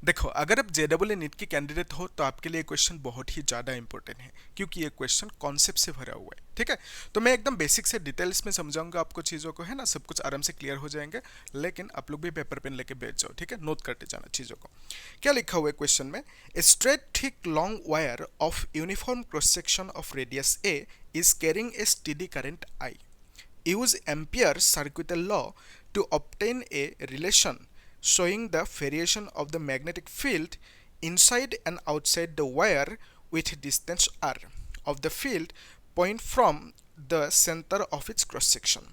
देखो, अगर आप जेडब्ल्यू नीट की कैंडिडेट हो तो आपके लिए क्वेश्चन बहुत ही ज़्यादा इंपॉर्टेंट है, क्योंकि ये क्वेश्चन कॉन्सेप्ट से भरा हुआ है। ठीक है, तो मैं एकदम बेसिक से डिटेल्स में समझाऊंगा आपको चीज़ों को, है ना, सब कुछ आराम से क्लियर हो जाएंगे। लेकिन आप लोग भी पेपर पेन लेके बैठ जाओ, ठीक है, नोट करते जाना चीज़ों को। क्या लिखा हुआ है क्वेश्चन में? A straight thick long wire of uniform cross section of radius A is carrying a steady current I. Use Ampere's circuital law to obtain a relation showing the variation of the magnetic field inside and outside the wire with distance r of the field point from the center of its cross section.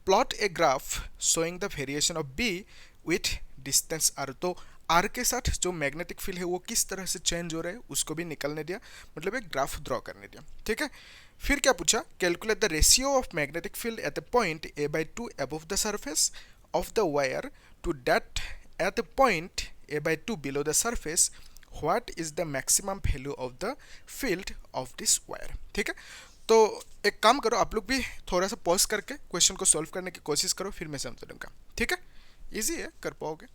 Plot a graph showing the variation of B with distance r. तो r के साथ जो magnetic field है वो किस तरह से change हो रहा है उसको भी निकालने दिया, मतलब एक ग्राफ ड्रॉ करने दिया। ठीक है, फिर क्या पूछा? Calculate the ratio of magnetic field at the point a/2 above the surface of the wire to that at the point a/2 below the surface. What is the maximum value of the field of this wire? ठीक है, तो एक काम करो, आप लोग भी थोड़ा सा पॉज करके क्वेश्चन को सॉल्व करने की कोशिश करो, फिर मैं समझ दूंगा। ठीक है, इजी है, कर पाओगे।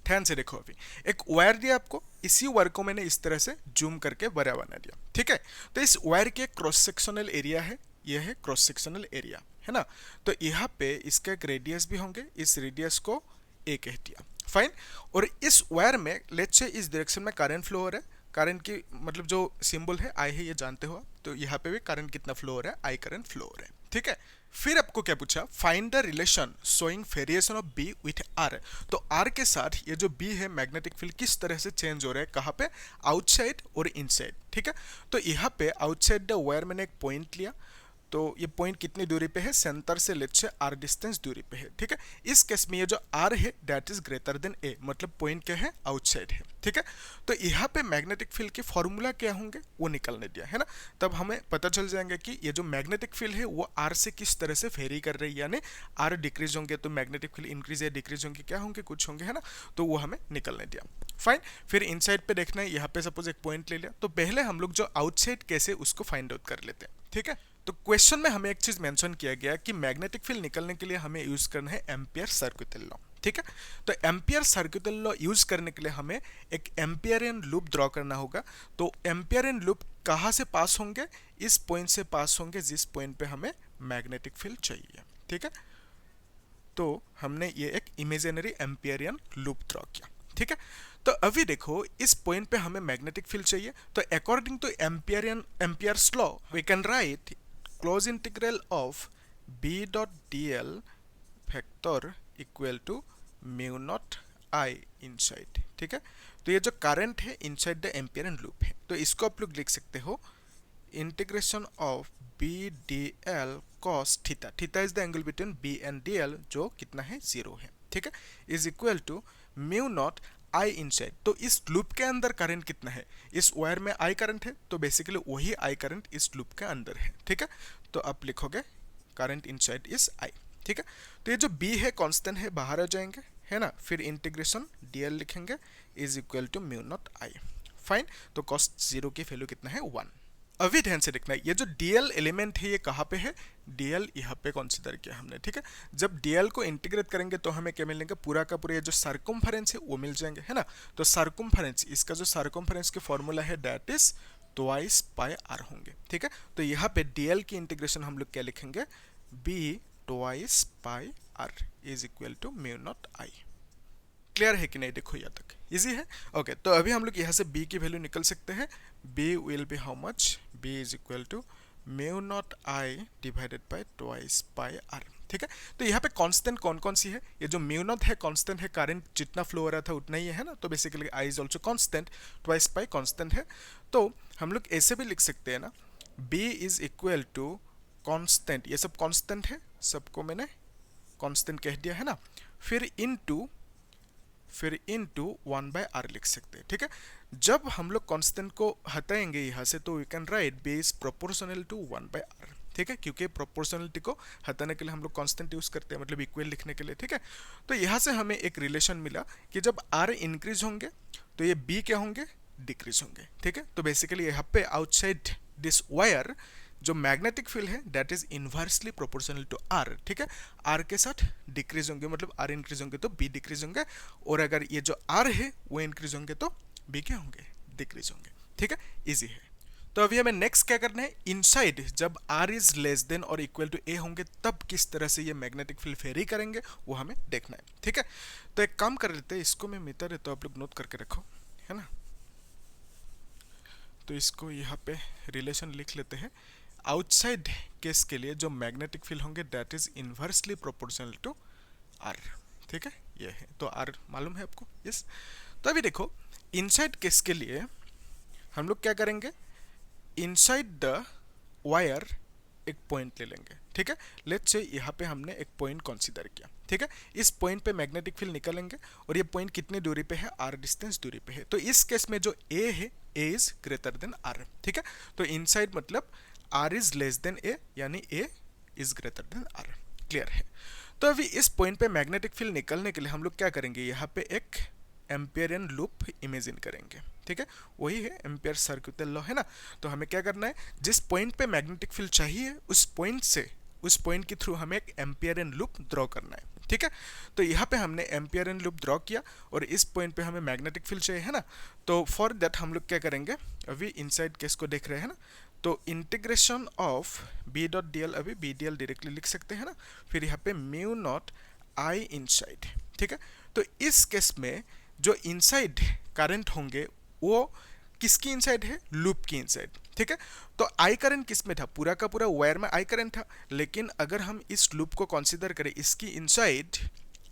ध्यान से देखो, अभी एक वायर दिया आपको, इसी वायर को मैंने इस तरह से जूम करके बड़ा बना दिया। ठीक है, तो इस वायर के क्रॉस सेक्शनल एरिया है, यह है क्रॉस सेक्शनल एरिया, है ना। तो यहाँ पे इसका एक रेडियस भी होंगे, इस रेडियस को ए कह दिया। फाइन, और इस वायर में लेट्स से इस डायरेक्शन में करंट फ्लो हो रहा है। करंट की मतलब जो सिंबल है आई है, ये जानते हो आप, तो यहाँ पे भी करंट कितना फ्लो हो रहा है, आई करंट फ्लो हो रहा है। ठीक है, फिर आपको क्या पूछा? Find the relation showing variation of b with r. तो आर के साथ ये जो बी है मैग्नेटिक फील्ड किस तरह से चेंज हो रहा है, कहाँ पे? आउटसाइड और इनसाइड। ठीक है, तो यहाँ पे आउटसाइड द वायर मैंने एक पॉइंट लिया, तो ये पॉइंट कितनी दूरी पे है? सेंटर से लेट्स से आर डिस्टेंस दूरी पे है। ठीक है, इस केस में ये जो आर है दैट इज ग्रेटर देन ए, मतलब पॉइंट क्या है? आउटसाइड है। ठीक है, तो यहाँ पे मैग्नेटिक फील्ड के फॉर्मूला क्या होंगे वो निकलने दिया है ना, तब हमें पता चल जाएंगे कि ये जो मैग्नेटिक फील्ड है वो आर से किस तरह से वेरी कर रही है, यानी आर डिक्रीज होंगे तो मैग्नेटिक फील्ड इंक्रीज या डिक्रीज होंगे, क्या होंगे? कुछ होंगे, है ना, तो वो हमें निकलने दिया। फाइन, फिर इनसाइड पे देखना है, यहाँ पे सपोज एक पॉइंट ले लिया, तो पहले हम लोग जो आउटसाइड कैसे उसको फाइंड आउट कर लेते हैं। ठीक है, तो क्वेश्चन में हमें एक चीज मेंशन किया गया कि मैग्नेटिक फील्ड निकलने के लिए हमें यूज करना है एम्पियर सर्कुइटल लॉ। ठीक है, तो एम्पियर सर्कुइटल लॉ यूज करने के लिए हमें एक एम्पियरियन लूप ड्रॉ करना होगा। तो एम्पियरियन लूप कहाँ से पास होंगे? इस पॉइंट से पास होंगे जिस पॉइंट पे हमें मैग्नेटिक फील्ड चाहिए। ठीक है, तो हमने ये एक इमेजिनरी एम्पियरियन लूप ड्रॉ किया। ठीक है, तो अभी देखो इस पॉइंट पे हमें मैग्नेटिक फील्ड चाहिए, तो according to Ampere's law we can write close integral of B dot d l factor equal to mu naught i inside. ठीक है, तो ये जो करंट है इनसाइड द एम्पियरियन लूप है, तो इसको आप लोग लिख सकते हो integration of b d l cos theta, theta is the angle between b and d l, जो कितना है? 0 है। ठीक है, is equal to mu naught i inside. तो इस लूप के अंदर करंट कितना है? इस वायर में आई करंट है, तो बेसिकली वही आई करंट इस लूप के अंदर है। ठीक है, तो आप लिखोगे करंट इनसाइड इज आई। ठीक है, तो ये जो बी है कांस्टेंट है, बाहर आ जाएंगे, है ना, फिर इंटीग्रेशन डीएल लिखेंगे is equal to mu naught i. Fine, तो कॉस 0 की वैल्यू कितना है? 1। अभी ध्यान से देखना है, ये जो डीएल एलिमेंट है ये कहाँ पे है? डीएल यहाँ पे कंसीडर किया हमने। ठीक है, जब डीएल को इंटीग्रेट करेंगे तो हमें क्या मिलेंगे? पूरा का पूरा ये जो सर्कमफेरेंस है वो मिल जाएंगे, है ना। तो सर्कमफेरेंस, इसका जो सर्कमफेरेंस की फॉर्मूला है that is twice pi r होंगे। ठीक है, तो यहाँ पे डीएल की इंटीग्रेशन हम लोग क्या लिखेंगे? B twice pi r is equal to mu naught i. Clear है कि नहीं? देखो यहाँ तक इजी है। ओके, तो अभी हम लोग यहाँ से b की वैल्यू निकल सकते हैं। b will be how much? b is equal to mu naught i divided by twice pi r. ठीक है, तो यहाँ पे कांस्टेंट कौन कौन सी है? ये जो म्यू नॉट है कांस्टेंट है, करंट जितना फ्लो हो रहा था उतना ही है ना, तो basically I is also constant, twice pi constant है। तो हम लोग ऐसे भी लिख सकते हैं ना, b is equal to constant, ये सब कांस्टेंट है, सबको मैंने कांस्टेंट कह दिया है ना, फिर इनटू 1 बाय आर लिख सकते हैं। ठीक है, जब हम लोग कांस्टेंट को हटाएंगे यहाँ से तो we can write b is proportional to 1 by r. ठीक है, क्योंकि प्रोपोर्शनलिटी को हटाने के लिए हम लोग कांस्टेंट यूज करते हैं, मतलब इक्वल लिखने के लिए। ठीक है, तो यहाँ से हमें एक रिलेशन मिला कि जब आर इंक्रीज होंगे तो ये बी क्या होंगे? डिक्रीज होंगे। ठीक है, तो बेसिकली यहाँ पे आउटसाइड दिस वायर जो मैग्नेटिक फील्ड है that is inversely proportional to r, ठीक है। आर के साथ डिक्रीज होंगे, मतलब आर इंक्रीज होंगे तो बी डिक्रीज होंगे, और अगर ये जो आर है वो इंक्रीज होंगे तो बी क्या होंगे, डिक्रीज होंगे, ठीक है। इजी है। तो अभी हमें नेक्स्ट क्या करना है, इनसाइड जब आर इज लेस देन और इक्वल टू ए होंगे तब किस तरह से ये मैग्नेटिक फील्ड वेरी करेंगे वो हमें देखना है, ठीक है। तो एक काम कर लेते हैं, इसको मैं मिटा देता हूं, आप लोग नोट करके रखो, है ना। तो इसको यहाँ पे रिलेशन लिख लेते हैं। आउटसाइड केस के लिए जो मैग्नेटिक फील्ड होंगे that is inversely proportional to r, ठीक है। ये है, तो आर मालूम है आपको, यस। तो अभी देखो इनसाइड केस के लिए हम लोग क्या करेंगे, इनसाइड द वायर एक पॉइंट ले लेंगे, ठीक है। लेट्स से यहाँ पे हमने एक पॉइंट कंसीडर किया, ठीक है। इस पॉइंट पे मैग्नेटिक फील्ड निकालेंगे और ये पॉइंट कितनी दूरी पे है, आर डिस्टेंस दूरी पे है। तो इस केस में जो ए है, a is greater than r, ठीक है। तो इनसाइड मतलब r is less than a, यानी a is greater than r, clear है। तो अभी इस पॉइंट पे मैग्नेटिक फील्ड निकलने के लिए हम लोग क्या करेंगे, यहाँ पे एक एम्पियरियन लूप इमेजिन करेंगे, ठीक है। वही है एम्पियर सर्कुलर लॉ, है ना। तो हमें क्या करना है, जिस पॉइंट पे मैग्नेटिक फील्ड चाहिए उस पॉइंट के थ्रू हमें एक एम्पियरियन लूप ड्रॉ करना है, ठीक है। तो यहाँ पे हमने एम्पियरियन लूप ड्रॉ किया और इस पॉइंट पे हमें मैग्नेटिक फील्ड चाहिए, है ना। तो फॉर दैट हम लोग क्या करेंगे, अभी इनसाइड केस को देख रहे हैं ना, तो integration of B dot d l, अभी बी डी एल डायरेक्टली लिख सकते हैं ना, फिर यहाँ पे म्यू नॉट आई इनसाइड, ठीक है। तो इस केस में जो इनसाइड करंट होंगे वो किसकी इनसाइड है, लूप की इनसाइड, ठीक है। तो आई करंट किस में था, पूरा का पूरा वायर में आई करंट था, लेकिन अगर हम इस लूप को कंसीडर करें, इसकी इनसाइड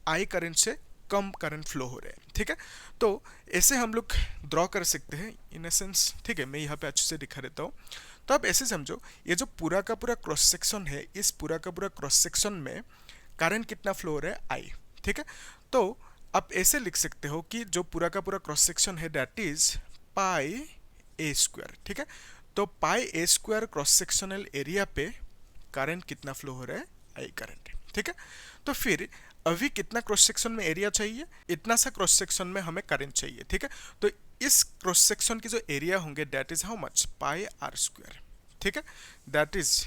आई करंट से कम करंट फ्लो हो रहे हैं, ठीक है। तो ऐसे हम लोग ड्रॉ कर सकते हैं इन सेंस, ठीक है। मैं यहाँ पे अच्छे से दिखा देता हूँ। तो आप ऐसे समझो, ये जो पूरा का पूरा क्रॉस सेक्शन है, इस पूरा का पूरा क्रॉस सेक्शन में करंट कितना फ्लो हो रहा है, आई, ठीक है। तो आप ऐसे लिख सकते हो कि जो पूरा का पूरा क्रॉस सेक्शन है that is pi a square, ठीक है। तो पाई a square cross sectional area पे करंट कितना फ्लो हो रहा है, आई करंट, ठीक है। तो फिर अभी कितना क्रॉस सेक्शन में एरिया चाहिए, इतना सा क्रॉस सेक्शन में हमें करंट चाहिए, ठीक है। तो इस क्रॉस सेक्शन की जो एरिया होंगे that is how much, pi r square, ठीक है। दैट इज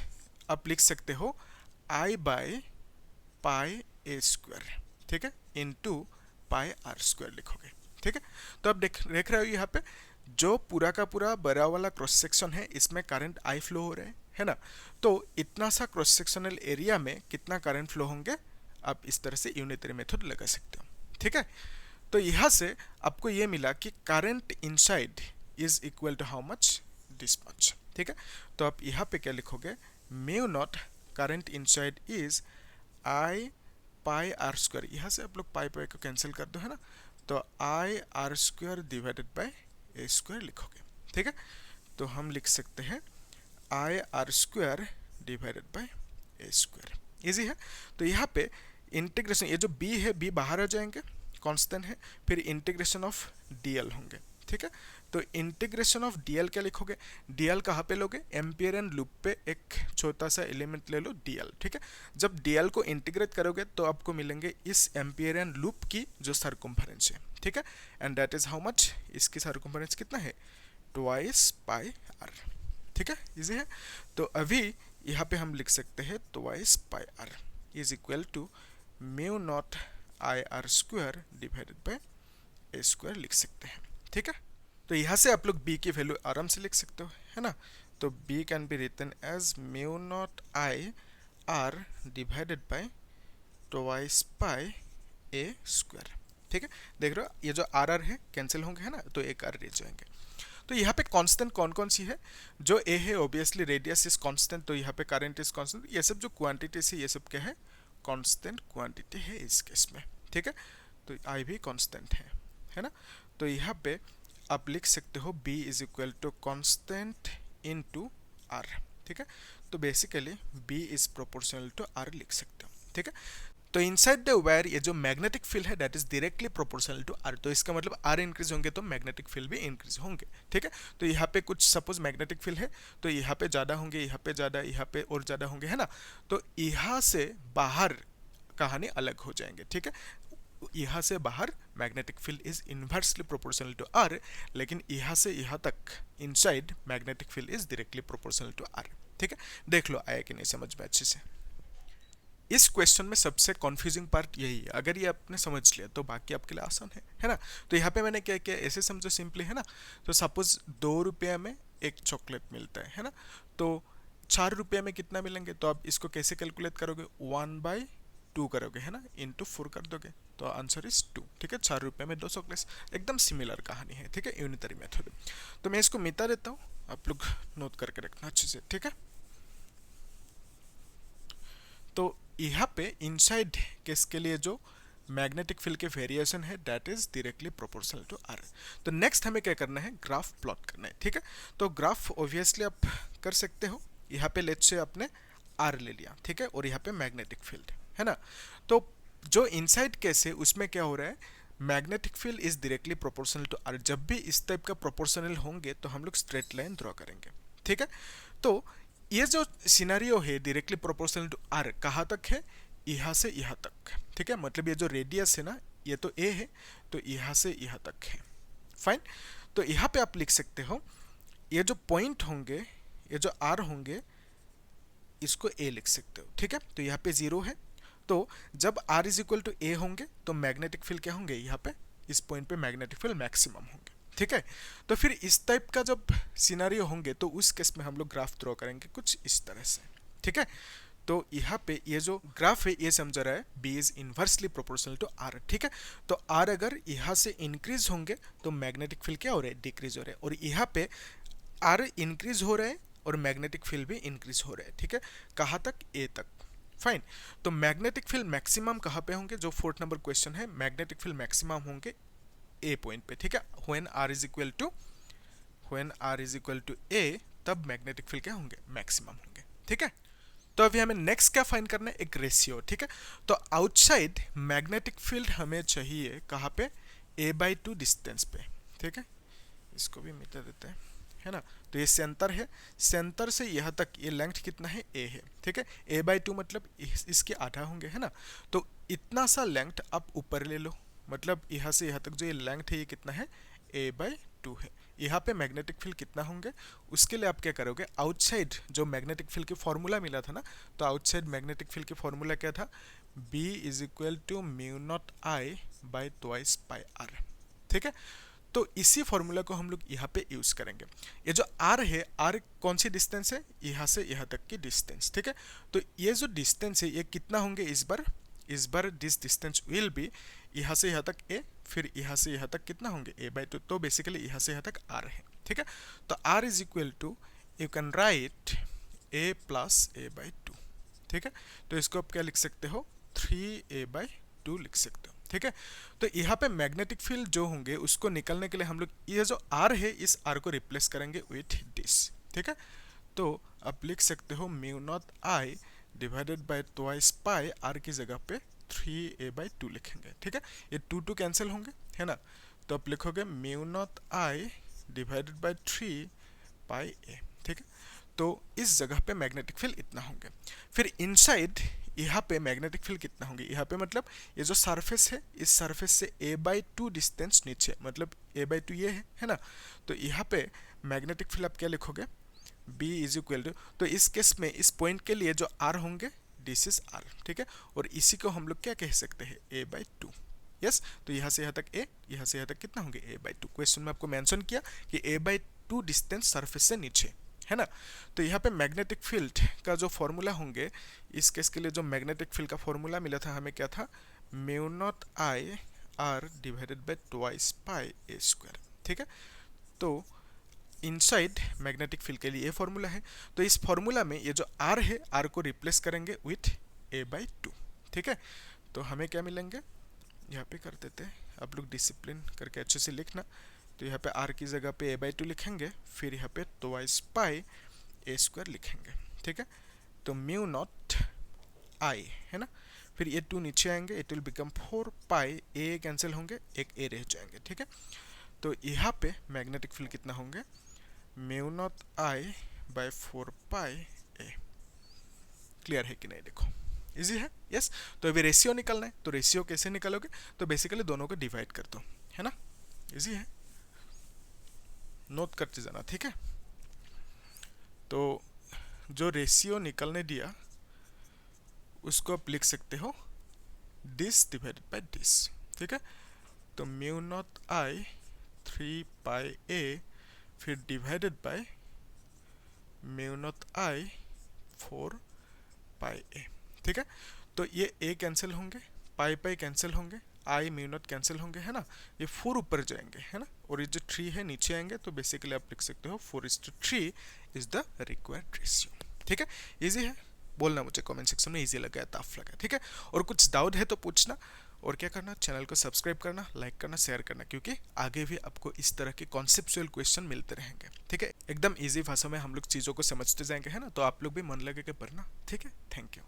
आप लिख सकते हो आई बाय पाई ए स्क्वायर, ठीक है, इनटू पाई आर स्क्वायर लिखोगे, ठीक है। तो अब देख रहे हो यहाँ पे जो पूरा का पूरा बड़ा वाला क्रॉस सेक्शन है इसमें करंट आई फ्लो हो रहे हैं, है ना। तो इतना सा क्रॉस सेक्शनल एरिया में कितना करंट फ्लो होंगे, आप इस तरह से यूनिटरी मेथड लगा सकते हो, ठीक है। तो यहाँ से आपको ये मिला कि current inside is equal to how much, this much, ठीक है। तो आप यहाँ पे क्या लिखोगे, mu naught current inside is I pi r square, यहाँ से आप लोग पाई पाई को कैंसिल कर दो, है ना। तो आई r square divided by a square लिखोगे, ठीक है। तो हम लिख सकते हैं आई r square divided by a square, easy है। तो यहाँ पे इंटीग्रेशन, ये जो बी है बी बाहर आ जाएंगे, कांस्टेंट है, फिर इंटीग्रेशन ऑफ डीएल होंगे, ठीक है। तो इंटीग्रेशन ऑफ डीएल क्या लिखोगे, डीएल कहाँ पे लोगे, एम्पियरियन लूप पे एक छोटा सा एलिमेंट ले लो डीएल, ठीक है। जब डीएल को इंटीग्रेट करोगे तो आपको मिलेंगे इस एम्पियरियन लूप की जो सर्कम्फरेंस है, ठीक है। And that is how much, इसकी सर्कम्फरेंस कितना है, ट्वाइस पाई आर, ठीक है, इजी है। तो अभी यहाँ पे हम लिख सकते हैं twice pi r is equal to mu naught I r square divided by a square लिख सकते हैं, ठीक है। तो यहाँ से आप लोग b की वैल्यू आराम से लिख सकते हो, है ना। तो b can be written as mu naught I r divided by twice pi a square, ठीक है। देख रहे हो ये जो आर आर है कैंसिल होंगे, है ना, तो एक आर रह जाएंगे। तो यहाँ पे कांस्टेंट कौन कौन सी है, जो ए है ऑब्वियसली रेडियस इज कांस्टेंट, तो यहाँ पे करंट इज कांस्टेंट, ये सब जो क्वांटिटीज है ये सब क्या है, कांस्टेंट क्वांटिटी है इस केस में, ठीक है। तो आई भी कांस्टेंट है ना। तो यहाँ पे आप लिख सकते हो b is equal to constant into r, ठीक है। तो basically b is proportional to r लिख सकते हो, ठीक है। तो इनसाइड द वायर ये जो मैग्नेटिक फील्ड है that is directly proportional to r, तो इसका मतलब r इंक्रीज होंगे तो मैग्नेटिक फील्ड भी इंक्रीज होंगे, ठीक है। तो यहाँ पे कुछ सपोज मैग्नेटिक फील्ड है तो यहाँ पे ज़्यादा होंगे, यहाँ पे ज़्यादा, यहाँ पे और ज़्यादा होंगे, है ना। तो यहाँ से बाहर कहानी अलग हो जाएंगे, ठीक है। यहाँ से बाहर magnetic field is inversely proportional to r, लेकिन यहाँ से यहाँ तक inside magnetic field is directly proportional to r, ठीक है, देख लो आया कि नहीं समझ में अच्छे से। इस क्वेश्चन में सबसे कंफ्यूजिंग पार्ट यही है, अगर ये आपने समझ लिया तो बाकी आपके लिए आसान है ना। तो यहाँ पे मैंने क्या किया, ऐसे समझो सिंपली, है ना। तो सपोज 2 रुपये में एक चॉकलेट मिलता है ना। तो 4 रुपये में कितना मिलेंगे, तो आप इसको कैसे कैलकुलेट करोगे, 1/2 करोगे, है ना, इंटू 4 कर दोगे, तो आंसर इज 2। ठीक है, 4 रुपये में 2 चॉकलेट्स, एकदम सिमिलर कहानी है। ठीक है, यूनिटरी मेथड। तो मैं इसको मिटा देता हूँ, आप लोग नोट करके रखना अच्छे से। ठीक है, तो यहाँ पे इनसाइड केस के लिए जो मैग्नेटिक फील्ड के वेरिएशन है that is directly proportional to r. तो नेक्स्ट हमें क्या करना है, ग्राफ प्लॉट करना है। ठीक है, तो ग्राफ ऑब्वियसली आप कर सकते हो। यहाँ पे लेट्स से आपने आर ले लिया, ठीक है, और यहाँ पे मैग्नेटिक फील्ड है ना। तो जो इनसाइड केस है उसमें क्या हो रहा है, magnetic field is directly proportional to r. जब भी इस टाइप का प्रोपोर्शनल होंगे तो हम लोग स्ट्रेट लाइन ड्रॉ करेंगे। ठीक है, तो ये जो सिनेरियो है डायरेक्टली प्रोपोर्शनल टू आर, कहाँ तक है, यहाँ से यहाँ तक। ठीक है, मतलब ये जो रेडियस है ना, ये तो ए है, तो यहाँ से यहाँ तक है। फाइन, तो यहाँ पे आप लिख सकते हो, ये जो पॉइंट होंगे, ये जो आर होंगे, इसको ए लिख सकते हो। ठीक है, तो यहाँ पे 0 है, तो जब आर इज इक्वल टू ए होंगे तो मैग्नेटिक फील्ड क्या होंगे, यहाँ पे इस पॉइंट पे मैग्नेटिक फील्ड मैक्सिमम होंगे। ठीक है, तो फिर इस टाइप का जब सिनेरियो होंगे तो उस केस में हम लोग ग्राफ ड्रॉ करेंगे कुछ इस तरह से। ठीक है, तो यहाँ पे ये जो ग्राफ है ये समझ रहा है B is inversely proportional to r. ठीक है, तो आर अगर यहाँ से इंक्रीज होंगे तो मैग्नेटिक फील्ड क्या हो रहा है, डिक्रीज हो रहा है, और यहाँ पे आर इंक्रीज हो रहा है और मैग्नेटिक फील्ड भी इंक्रीज हो रहा है। ठीक है, कहाँ तक, ए तक। फाइन, तो मैग्नेटिक फील्ड मैक्सिमम कहाँ पे होंगे, जो 4th नंबर क्वेश्चन है, मैग्नेटिक फील्ड मैक्सिमम होंगे ए पॉइंट पे। ठीक है, when r is equal to a, तब मैग्नेटिक फील्ड क्या होंगे, मैक्सिमम होंगे। ठीक है, तो अभी हमें नेक्स्ट क्या फाइंड करना है, एक रेशियो। ठीक है, तो आउटसाइड मैग्नेटिक फील्ड हमें चाहिए कहाँ पे, a/2 डिस्टेंस पे। ठीक है, इसको भी मिटा देते हैं, है ना। तो ये सेंटर है, सेंटर से यहाँ तक ये लेंथ कितना है, ए है। ठीक है, a/2 मतलब इसके आधा होंगे, है ना। तो इतना सा लेंथ आप ऊपर ले लो, मतलब यहाँ से यहाँ तक जो ये लेंथ है ये कितना है, a/2 है। यहाँ पे मैग्नेटिक फील्ड कितना होंगे, उसके लिए आप क्या करोगे, आउटसाइड जो मैग्नेटिक फील्ड की फॉर्मूला मिला था ना, तो आउटसाइड मैग्नेटिक फील्ड की फॉर्मूला क्या था, B is equal to μ0I/2πr। ठीक है, तो इसी फॉर्मूला को हम लोग यहाँ पे यूज करेंगे। ये जो r है, r कौन सी डिस्टेंस है, यहाँ से यहाँ तक की डिस्टेंस। ठीक है, तो ये जो डिस्टेंस है ये कितना होंगे, इस बार दिस डिस्टेंस विल बी यहाँ से यहाँ तक a, फिर यहाँ से यहाँ तक कितना होंगे, a/2, तो बेसिकली यहाँ से यहाँ तक r है। ठीक है, तो r is equal to, you can write a plus a/2। ठीक है, तो इसको आप क्या लिख सकते हो, 3a/2 लिख सकते हो। ठीक है, तो यहाँ पे मैग्नेटिक फील्ड जो होंगे उसको निकलने के लिए हम लोग ये जो r है, इस r को रिप्लेस करेंगे विथ दिस। ठीक है, तो आप लिख सकते हो μ0I डिवाइडेड बाय 2π, r की जगह पे 3a/2 लिखेंगे। ठीक है, ये 2 कैंसिल होंगे, है ना, तो आप लिखोगे μ0I डिवाइडेड बाय 3πa। ठीक है, तो इस जगह पे मैग्नेटिक फील्ड इतना होंगे। फिर इनसाइड यहाँ पे मैग्नेटिक फील्ड कितना होंगे, यहाँ पे मतलब ये जो सरफेस है, इस सरफेस से a/2 डिस्टेंस नीचे, मतलब a/2 ये है ना, तो यहाँ पे मैग्नेटिक फील्ड आप क्या लिखोगे, B इज इक्वल टू, तो इस केस में इस पॉइंट के लिए जो r होंगे, दिस इज r। ठीक है, और इसी को हम लोग क्या कह सकते हैं, a/2। यस, तो यहाँ से यहाँ तक a, यहाँ से यहाँ तक कितना होंगे, a/2। क्वेश्चन में आपको मेंशन किया कि a/2 डिस्टेंस सरफेस से नीचे, है ना। तो यहाँ पे मैग्नेटिक फील्ड का जो फॉर्मूला होंगे, इस केस के लिए जो मैग्नेटिक फील्ड का फॉर्मूला मिला था हमें, क्या था, μ0I r divided by 2πa²। ठीक है, तो इनसाइड मैग्नेटिक फील्ड के लिए ये फॉर्मूला है। तो इस फॉर्मूला में ये जो r है, r को रिप्लेस करेंगे विथ a/2। ठीक है, तो हमें क्या मिलेंगे, यहाँ पे कर देते हैं, आप लोग डिसिप्लिन करके अच्छे से लिखना। तो यहाँ पे r की जगह पे a/2 लिखेंगे, फिर यहाँ पे 2πa² लिखेंगे। ठीक है, तो μ0I है ना, फिर ये 2 नीचे आएंगे, it will become 4π, a cancel होंगे, एक a रह जाएंगे। ठीक है, तो यहाँ पे मैग्नेटिक फील्ड कितना होंगे, μ0I/4πa। क्लियर है कि नहीं, देखो इजी है। यस, तो अभी रेशियो निकलना है, तो रेशियो कैसे निकालोगे, तो बेसिकली दोनों को डिवाइड कर दो, है ना, इजी है, नोट करते जाना। ठीक है, तो जो रेशियो निकलने दिया उसको आप लिख सकते हो दिस डिवाइडेड बाय दिस, ठीक है। तो म्यू नॉट आई 3πa फिर divided by mu naught I 4πa, ठीक है। तो ये a कैंसिल होंगे, पाई पाई कैंसिल होंगे, आई म्यू नॉट कैंसिल होंगे, है ना। ये 4 ऊपर जाएंगे, है ना, और ये जो 3 है नीचे आएंगे। तो बेसिकली आप लिख सकते हो 4:3 इज द रिक्वायर्ड रेशियो, ठीक है। इजी है, बोलना मुझे कमेंट सेक्शन में इजी लगा या टफ लगा, ठीक है। और कुछ डाउट है तो पूछना, और क्या करना, चैनल को सब्सक्राइब करना, लाइक करना, शेयर करना, क्योंकि आगे भी आपको इस तरह के कॉन्सेप्चुअल क्वेश्चन मिलते रहेंगे, ठीक है। एकदम इजी भाषा में हम लोग चीज़ों को समझते जाएंगे, है ना। तो आप लोग भी मन लगे के पढ़ना, ठीक है। Thank you.